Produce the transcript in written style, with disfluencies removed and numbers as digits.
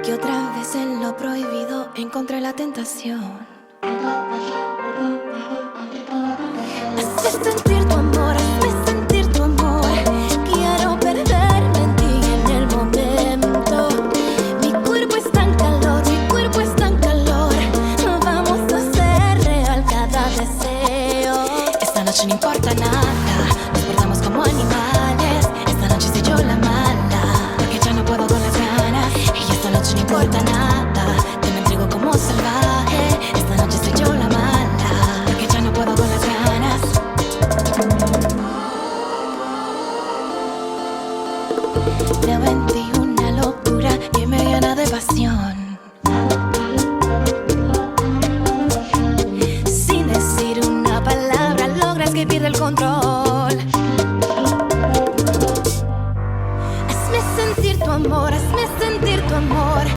Que otra vez en lo prohibido encontré la tentación. Hazme sentir tu amor, hazme sentir tu amor. Quiero perderme en ti en el momento. Mi cuerpo está en calor, mi cuerpo está en calor. Vamos a hacer real cada deseo. Esta noche no importa nada, nos portamos como animales. Esta noche soy yo la mala, porque ya no puedo con las ganas. Y esta noche no importa nada, te me entrego como salvaje. Esta noche soy yo la mala, porque ya no puedo con las ganas. Veo en ti una locura que me llena de pasión. Sin decir una palabra logras que pierda el control. Hazme sentir tu amor, hazme sentir